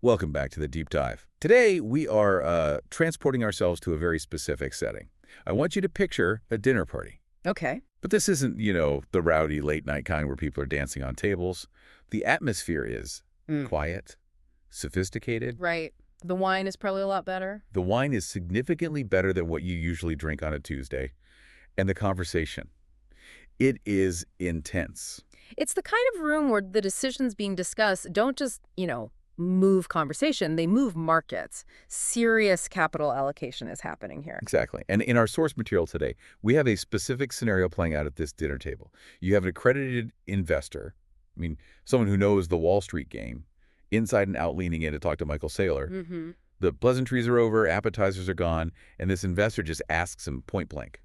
Welcome back to the deep dive. Today, we are transporting ourselves to a very specific setting. I want you to picture a dinner party. Okay. But this isn't, the rowdy late night kind where people are dancing on tables. The atmosphere is Mm. quiet, sophisticated. Right. The wine is probably a lot better. The wine is significantly better than what you usually drink on a Tuesday. And the conversation, it is intense. It's the kind of room where the decisions being discussed don't just, move conversation, they move markets. Serious capital allocation is happening here. Exactly. And in our source material today, we have a specific scenario playing out at this dinner table. You have an accredited investor, someone who knows the Wall Street game, inside and out leaning in to talk to Michael Saylor. Mm-hmm. The pleasantries are over, appetizers are gone, and this investor just asks him point blank.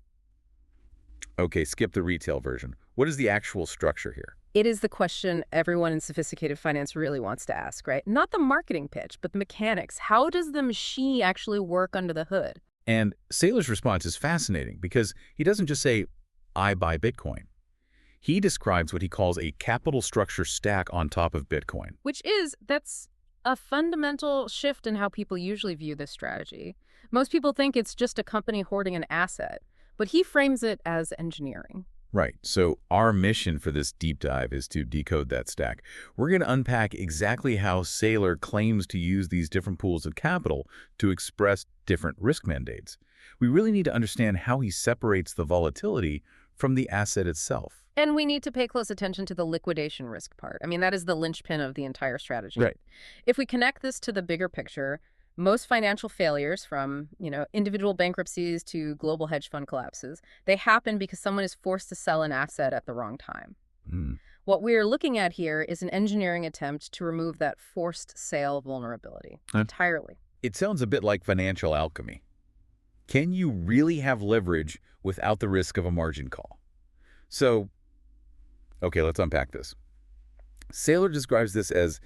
Okay, skip the retail version. What is the actual structure here? It is the question everyone in sophisticated finance really wants to ask, right? Not the marketing pitch, but the mechanics. How does the machine actually work under the hood? And Saylor's response is fascinating because he doesn't just say, I buy Bitcoin. He describes what he calls a capital structure stack on top of Bitcoin. That's a fundamental shift in how people usually view this strategy. Most people think it's just a company hoarding an asset, but he frames it as engineering. Right. So our mission for this deep dive is to decode that stack. We're going to unpack exactly how Saylor claims to use these different pools of capital to express different risk mandates. We really need to understand how he separates the volatility from the asset itself. And we need to pay close attention to the liquidation risk part. That is the linchpin of the entire strategy. Right. If we connect this to the bigger picture, most financial failures from, individual bankruptcies to global hedge fund collapses, they happen because someone is forced to sell an asset at the wrong time. Mm. What we're looking at here is an engineering attempt to remove that forced sale vulnerability entirely. It sounds a bit like financial alchemy. Can you really have leverage without the risk of a margin call? So, okay, let's unpack this. Saylor describes this as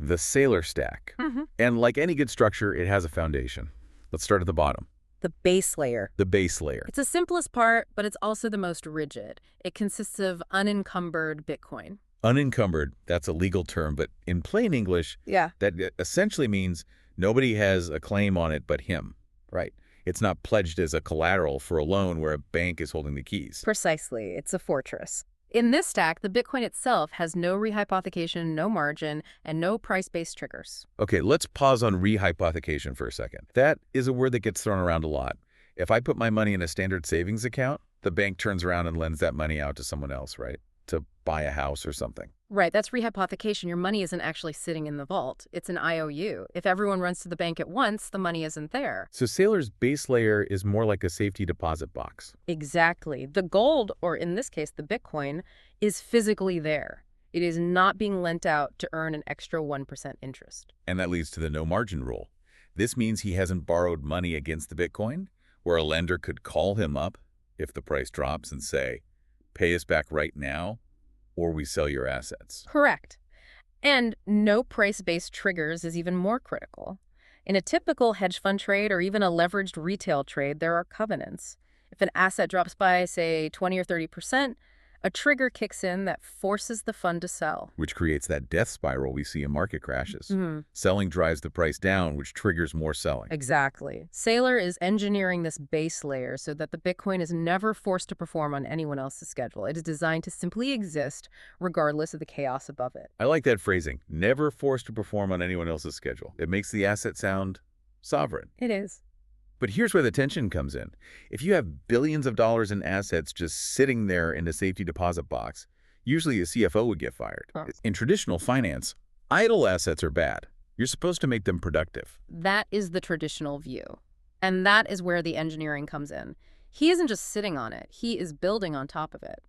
the Saylor stack. Mm-hmm. And like any good structure, it has a foundation. Let's start at the bottom. The base layer. The base layer. It's the simplest part, but it's also the most rigid. It consists of unencumbered Bitcoin. Unencumbered, that's a legal term, but in plain English, that essentially means nobody has a claim on it but him, right? It's not pledged as a collateral for a loan where a bank is holding the keys. Precisely. It's a fortress. In this stack, the Bitcoin itself has no rehypothecation, no margin, and no price-based triggers. Okay, let's pause on rehypothecation for a second. That is a word that gets thrown around a lot. If I put my money in a standard savings account, the bank turns around and lends that money out to someone else, right? To buy a house or something. Right, that's rehypothecation. Your money isn't actually sitting in the vault. It's an IOU. If everyone runs to the bank at once, the money isn't there. So Saylor's base layer is more like a safety deposit box. Exactly. The gold, or in this case, the Bitcoin, is physically there. It is not being lent out to earn an extra 1% interest. And that leads to the no margin rule. This means he hasn't borrowed money against the Bitcoin, where a lender could call him up if the price drops and say, pay us back right now, or we sell your assets. Correct. And no price-based triggers is even more critical. In a typical hedge fund trade or even a leveraged retail trade, there are covenants. If an asset drops by, say, 20 or 30%, a trigger kicks in that forces the fund to sell. Which creates that death spiral we see in market crashes. Mm-hmm. Selling drives the price down, which triggers more selling. Exactly. Saylor is engineering this base layer so that the Bitcoin is never forced to perform on anyone else's schedule. It is designed to simply exist regardless of the chaos above it. I like that phrasing, never forced to perform on anyone else's schedule. It makes the asset sound sovereign. It is. But here's where the tension comes in. If you have billions of dollars in assets just sitting there in a safety deposit box, usually a CFO would get fired. Huh. In traditional finance, idle assets are bad. You're supposed to make them productive. That is the traditional view. And that is where the engineering comes in. He isn't just sitting on it. He is building on top of it.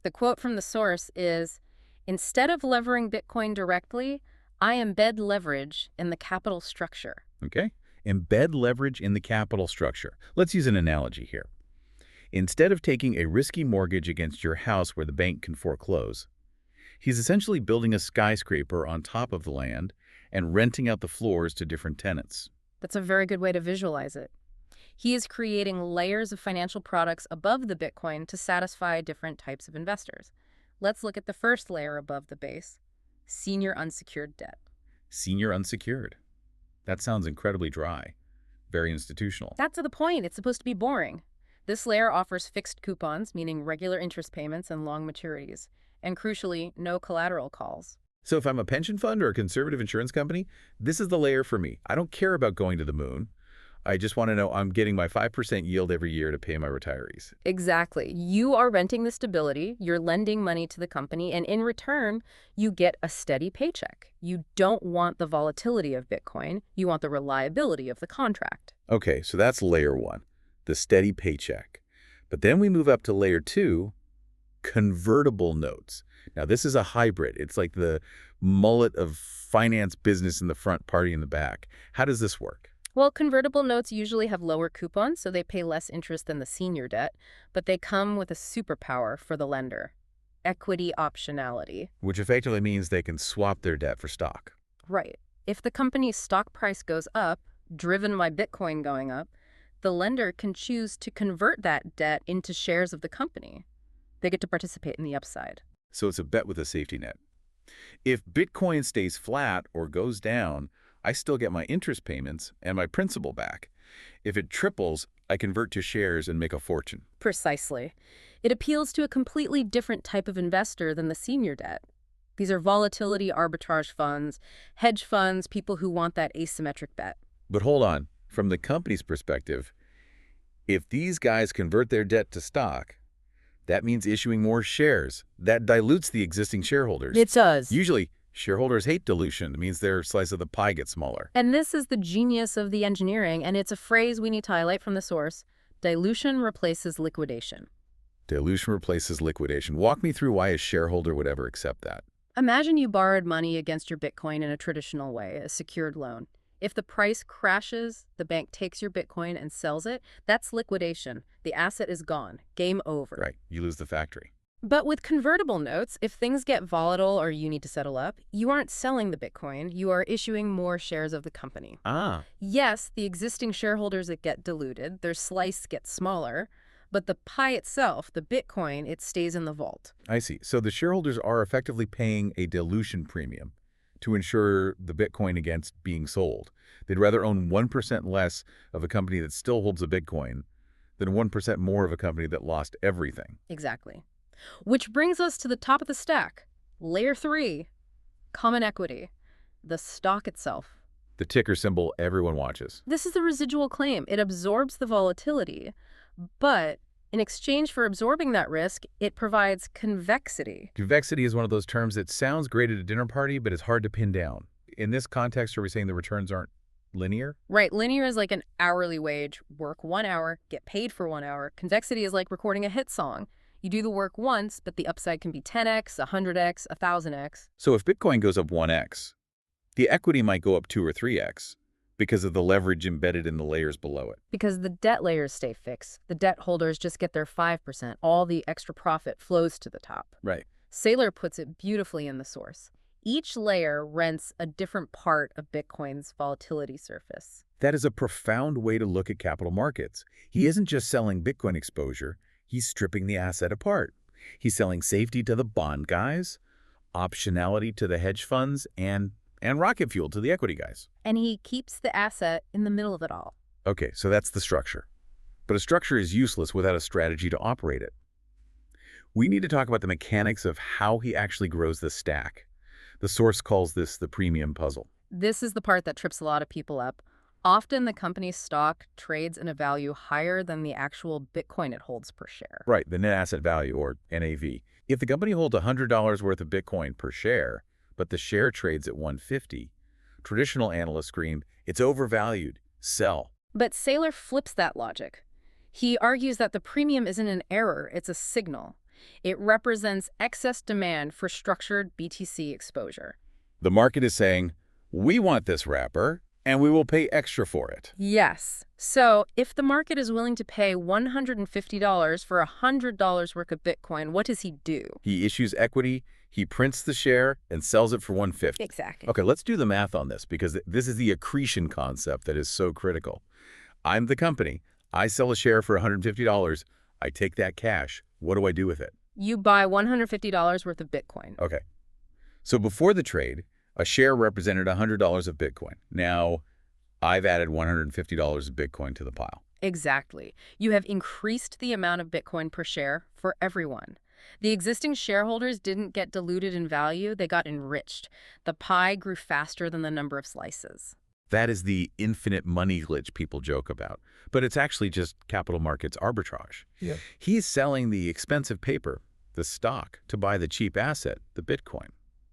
The quote from the source is, "Instead of levering Bitcoin directly, I embed leverage in the capital structure." Okay? Embed leverage in the capital structure. Let's use an analogy here. Instead of taking a risky mortgage against your house where the bank can foreclose, he's essentially building a skyscraper on top of the land and renting out the floors to different tenants. That's a very good way to visualize it. He is creating layers of financial products above the Bitcoin to satisfy different types of investors. Let's look at the first layer above the base, senior unsecured debt. Senior unsecured. That sounds incredibly dry. Very institutional. That's the point. It's supposed to be boring. This layer offers fixed coupons, meaning regular interest payments and long maturities. And crucially, no collateral calls. So if I'm a pension fund or a conservative insurance company, this is the layer for me. I don't care about going to the moon. I just want to know I'm getting my 5% yield every year to pay my retirees. Exactly. You are renting the stability, you're lending money to the company, and in return, you get a steady paycheck. You don't want the volatility of Bitcoin. You want the reliability of the contract. Okay, so that's layer one, the steady paycheck. But then we move up to layer two, convertible notes. Now, this is a hybrid. It's like the mullet of finance business in the front, party in the back. How does this work? Well, convertible notes usually have lower coupons, so they pay less interest than the senior debt, but they come with a superpower for the lender: equity optionality. Which effectively means they can swap their debt for stock. Right. If the company's stock price goes up, driven by Bitcoin going up, the lender can choose to convert that debt into shares of the company. They get to participate in the upside. So it's a bet with a safety net. If Bitcoin stays flat or goes down, I still get my interest payments and my principal back. If it triples, I convert to shares and make a fortune. Precisely. It appeals to a completely different type of investor than the senior debt. These are volatility arbitrage funds, hedge funds, people who want that asymmetric bet. But hold on, from the company's perspective, if these guys convert their debt to stock, that means issuing more shares. That dilutes the existing shareholders. It does. Usually, shareholders hate dilution. It means their slice of the pie gets smaller. And this is the genius of the engineering, and it's a phrase we need to highlight from the source. Dilution replaces liquidation. Dilution replaces liquidation. Walk me through why a shareholder would ever accept that. Imagine you borrowed money against your Bitcoin in a traditional way, a secured loan. If the price crashes, the bank takes your Bitcoin and sells it. That's liquidation. The asset is gone. Game over. Right. You lose the factory. But with convertible notes, if things get volatile or you need to settle up, you aren't selling the Bitcoin. You are issuing more shares of the company. Ah. Yes, the existing shareholders that get diluted, their slice gets smaller, but the pie itself, the Bitcoin, it stays in the vault. I see. So the shareholders are effectively paying a dilution premium to ensure the Bitcoin against being sold. They'd rather own 1% less of a company that still holds a Bitcoin than 1% more of a company that lost everything. Exactly. Which brings us to the top of the stack. Layer 3, common equity, the stock itself. The ticker symbol everyone watches. This is the residual claim. It absorbs the volatility, but in exchange for absorbing that risk, it provides convexity. Convexity is one of those terms that sounds great at a dinner party, but is hard to pin down. In this context, are we saying the returns aren't linear? Right. Linear is like an hourly wage. Work 1 hour, get paid for 1 hour. Convexity is like recording a hit song. You do the work once, but the upside can be 10x, 100x, 1000x. So if Bitcoin goes up 1x, the equity might go up 2 or 3x because of the leverage embedded in the layers below it. Because the debt layers stay fixed. The debt holders just get their 5%. All the extra profit flows to the top. Right. Saylor puts it beautifully in the source. Each layer rents a different part of Bitcoin's volatility surface. That is a profound way to look at capital markets. He isn't just selling Bitcoin exposure, he's stripping the asset apart. He's selling safety to the bond guys, optionality to the hedge funds, and rocket fuel to the equity guys. And he keeps the asset in the middle of it all. Okay, so that's the structure. But a structure is useless without a strategy to operate it. We need to talk about the mechanics of how he actually grows the stack. The source calls this the premium puzzle. This is the part that trips a lot of people up. Often the company's stock trades in a value higher than the actual Bitcoin it holds per share. Right, the net asset value, or NAV. If the company holds $100 worth of Bitcoin per share, but the share trades at $150, traditional analysts scream, it's overvalued, sell. But Saylor flips that logic. He argues that the premium isn't an error, it's a signal. It represents excess demand for structured BTC exposure. The market is saying, we want this wrapper, and we will pay extra for it. Yes. So if the market is willing to pay $150 for $100 worth of Bitcoin, what does he do? He issues equity, he prints the share, and sells it for $150. Exactly. Okay, let's do the math on this, because this is the accretion concept that is so critical. I'm the company. I sell a share for $150. I take that cash. What do I do with it? You buy $150 worth of Bitcoin. Okay. So before the trade, A share represented $100 of Bitcoin. Now, I've added $150 of Bitcoin to the pile. Exactly. You have increased the amount of Bitcoin per share for everyone. The existing shareholders didn't get diluted in value, they got enriched. The pie grew faster than the number of slices. That is the infinite money glitch people joke about. But it's actually just capital markets arbitrage. Yeah. He's selling the expensive paper, the stock, to buy the cheap asset, the Bitcoin.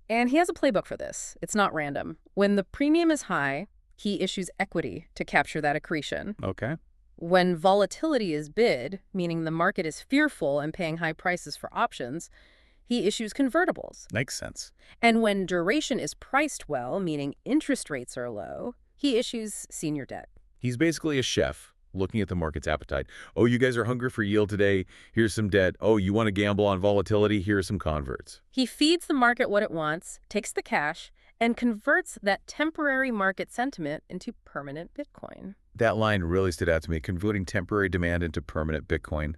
And he has a playbook for this. It's not random. When the premium is high, he issues equity to capture that accretion. Okay. When volatility is bid, meaning the market is fearful and paying high prices for options, he issues convertibles. Makes sense. And when duration is priced well, meaning interest rates are low, he issues senior debt. He's basically a chef looking at the market's appetite. Oh, you guys are hungry for yield today? Here's some debt. Oh, you want to gamble on volatility? Here are some converts. He feeds the market what it wants, takes the cash, and converts that temporary market sentiment into permanent Bitcoin. That line really stood out to me, converting temporary demand into permanent Bitcoin.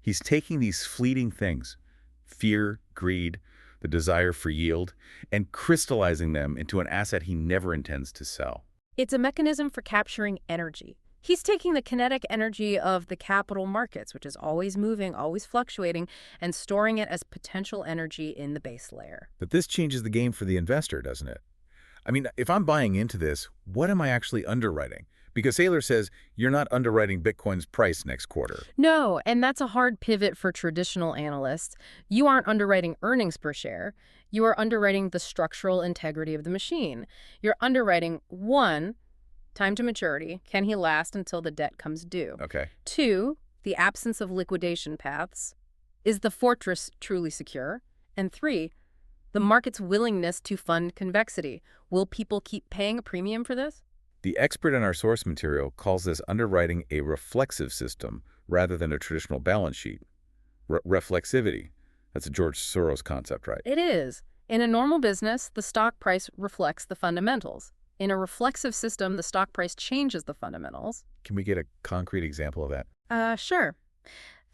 He's taking these fleeting things, fear, greed, the desire for yield, and crystallizing them into an asset he never intends to sell. It's a mechanism for capturing energy. He's taking the kinetic energy of the capital markets, which is always moving, always fluctuating, and storing it as potential energy in the base layer. But this changes the game for the investor, doesn't it? I mean, if I'm buying into this, what am I actually underwriting? Because Saylor says you're not underwriting Bitcoin's price next quarter. No, and that's a hard pivot for traditional analysts. You aren't underwriting earnings per share. You are underwriting the structural integrity of the machine. You're underwriting, 1, time to maturity. Can he last until the debt comes due? Okay. 2, the absence of liquidation paths. Is the fortress truly secure? And 3, the market's willingness to fund convexity. Will people keep paying a premium for this? The expert in our source material calls this underwriting a reflexive system rather than a traditional balance sheet. Reflexivity. That's a George Soros concept, right? It is. In a normal business, the stock price reflects the fundamentals. In a reflexive system, the stock price changes the fundamentals. Can we get a concrete example of that? Sure.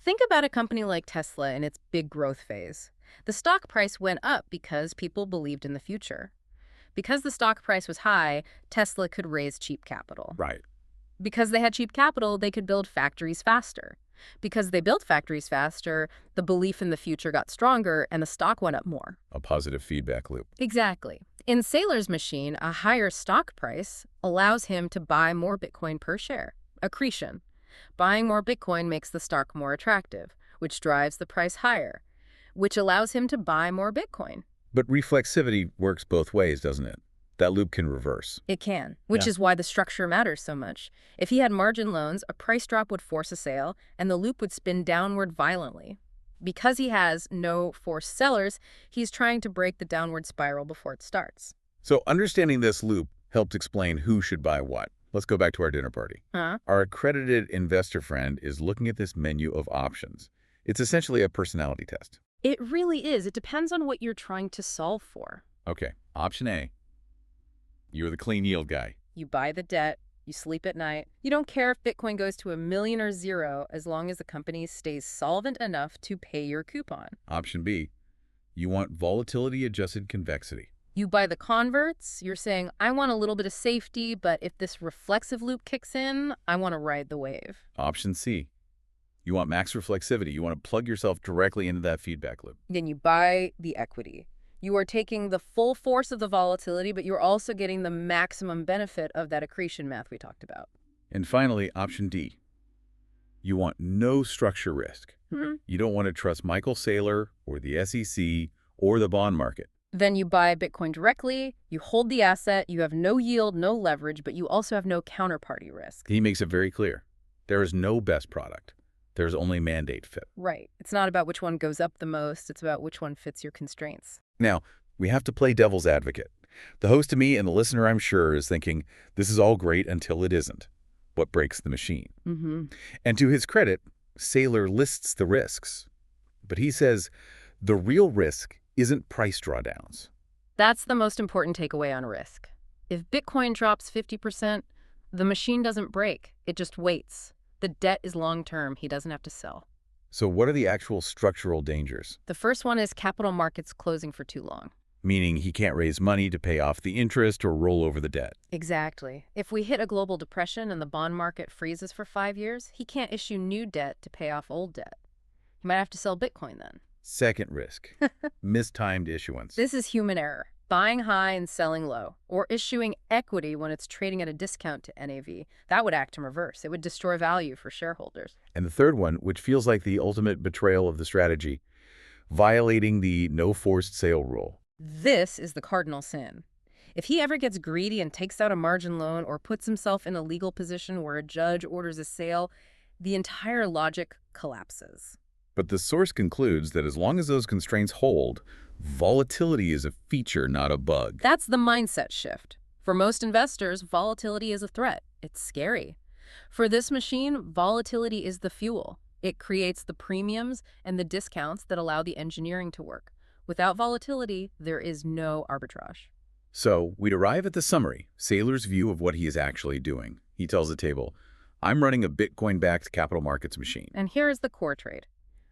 Think about a company like Tesla in its big growth phase. The stock price went up because people believed in the future. Because the stock price was high, Tesla could raise cheap capital. Right. Because they had cheap capital, they could build factories faster. Because they built factories faster, the belief in the future got stronger and the stock went up more. A positive feedback loop. Exactly. In Saylor's machine, a higher stock price allows him to buy more Bitcoin per share. Accretion. Buying more Bitcoin makes the stock more attractive, which drives the price higher, which allows him to buy more Bitcoin. But reflexivity works both ways, doesn't it? That loop can reverse. It can, which is why the structure matters so much. If he had margin loans, a price drop would force a sale, and the loop would spin downward violently. Because he has no forced sellers, he's trying to break the downward spiral before it starts. So understanding this loop helped explain who should buy what. Let's go back to our dinner party. Our accredited investor friend is looking at this menu of options. It's essentially a personality test. It really is. It depends on what you're trying to solve for. Okay, option A. You're the clean yield guy. You buy the debt, you sleep at night. You don't care if Bitcoin goes to $1 million or zero as long as the company stays solvent enough to pay your coupon. Option B. You want volatility-adjusted convexity. You buy the converts. You're saying, I want a little bit of safety, but if this reflexive loop kicks in, I want to ride the wave. Option C. You want max reflexivity. You want to plug yourself directly into that feedback loop. Then you buy the equity. You are taking the full force of the volatility, but you're also getting the maximum benefit of that accretion math we talked about. And finally, option D. You want no structure risk. You don't want to trust Michael Saylor or the SEC or the bond market. Then you buy Bitcoin directly, you hold the asset, you have no yield, no leverage, but you also have no counterparty risk. He makes it very clear. There is no best product. There's only mandate fit. Right. It's not about which one goes up the most. It's about which one fits your constraints. Now, we have to play devil's advocate. The host to me and the listener, I'm sure, is thinking, this is all great until it isn't. What breaks the machine? And to his credit, Saylor lists the risks. But he says the real risk isn't price drawdowns. That's the most important takeaway on risk. If Bitcoin drops 50%, the machine doesn't break. It just waits. The debt is long-term. He doesn't have to sell. So what are the actual structural dangers? The first one is capital markets closing for too long. meaning he can't raise money to pay off the interest or roll over the debt. Exactly. If we hit a global depression and the bond market freezes for 5 years, he can't issue new debt to pay off old debt. He might have to sell Bitcoin then. Second risk, mistimed issuance. This is human error. Buying high and selling low, or issuing equity when it's trading at a discount to NAV. That would act in reverse. It would destroy value for shareholders. And the third one, which feels like the ultimate betrayal of the strategy, violating the no forced sale rule. This is the cardinal sin. If he ever gets greedy and takes out a margin loan or puts himself in a legal position where a judge orders a sale, the entire logic collapses. But the source concludes that as long as those constraints hold, volatility is a feature, not a bug. That's the mindset shift. For most investors, volatility is a threat. It's scary. For this machine, volatility is the fuel. It creates the premiums and the discounts that allow the engineering to work. Without volatility, there is no arbitrage. So we'd arrive at the summary, Saylor's view of what he is actually doing. He tells the table, I'm running a Bitcoin-backed capital markets machine. And here is the core trade.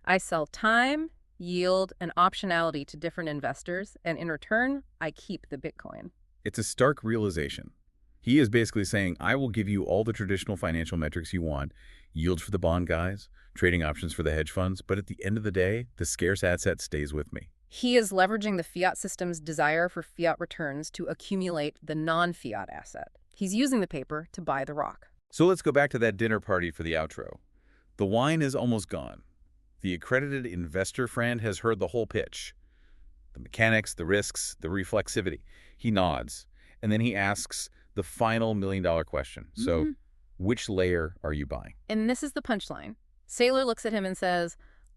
I sell time, yield, and optionality to different investors, and in return, I keep the Bitcoin. It's a stark realization. He is basically saying, I will give you all the traditional financial metrics you want, yields for the bond guys, trading options for the hedge funds, but at the end of the day, the scarce asset stays with me. He is leveraging the fiat system's desire for fiat returns to accumulate the non-fiat asset. He's using the paper to buy the rock. So let's go back to that dinner party for the outro. The wine is almost gone. The accredited investor friend has heard the whole pitch. The mechanics, the risks, the reflexivity. He nods, and then he asks the final million-dollar question. So, which layer are you buying? And this is the punchline. Saylor looks at him and says,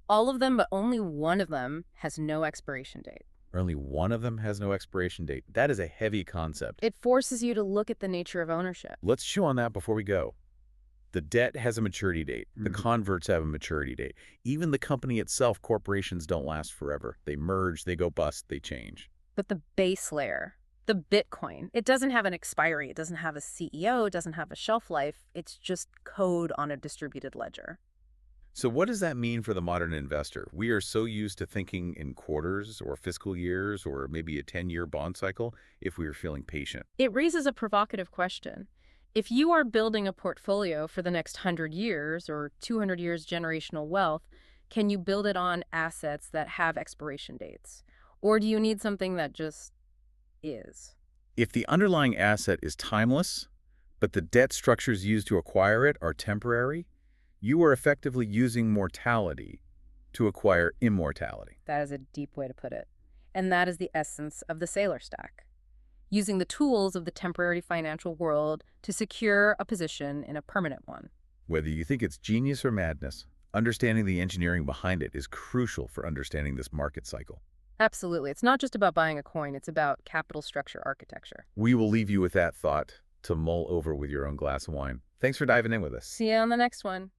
all of them, but only one of them has no expiration date. Only one of them has no expiration date. That is a heavy concept. It forces you to look at the nature of ownership. Let's chew on that before we go. The debt has a maturity date. The converts have a maturity date. Even the company itself, corporations don't last forever. They merge, they go bust, they change. But the base layer, the Bitcoin, it doesn't have an expiry. It doesn't have a CEO. It doesn't have a shelf life. It's just code on a distributed ledger. So what does that mean for the modern investor? We are so used to thinking in quarters or fiscal years or maybe a 10-year bond cycle if we are feeling patient. It raises a provocative question. If you are building a portfolio for the next 100 years or 200 years generational wealth, can you build it on assets that have expiration dates? Or do you need something that just is? If the underlying asset is timeless, but the debt structures used to acquire it are temporary, you are effectively using mortality to acquire immortality. That is a deep way to put it. And that is the essence of the Saylor stack. Using the tools of the temporary financial world to secure a position in a permanent one. Whether you think it's genius or madness, understanding the engineering behind it is crucial for understanding this market cycle. Absolutely. It's not just about buying a coin. It's about capital structure architecture. We will leave you with that thought to mull over with your own glass of wine. Thanks for diving in with us. See you on the next one.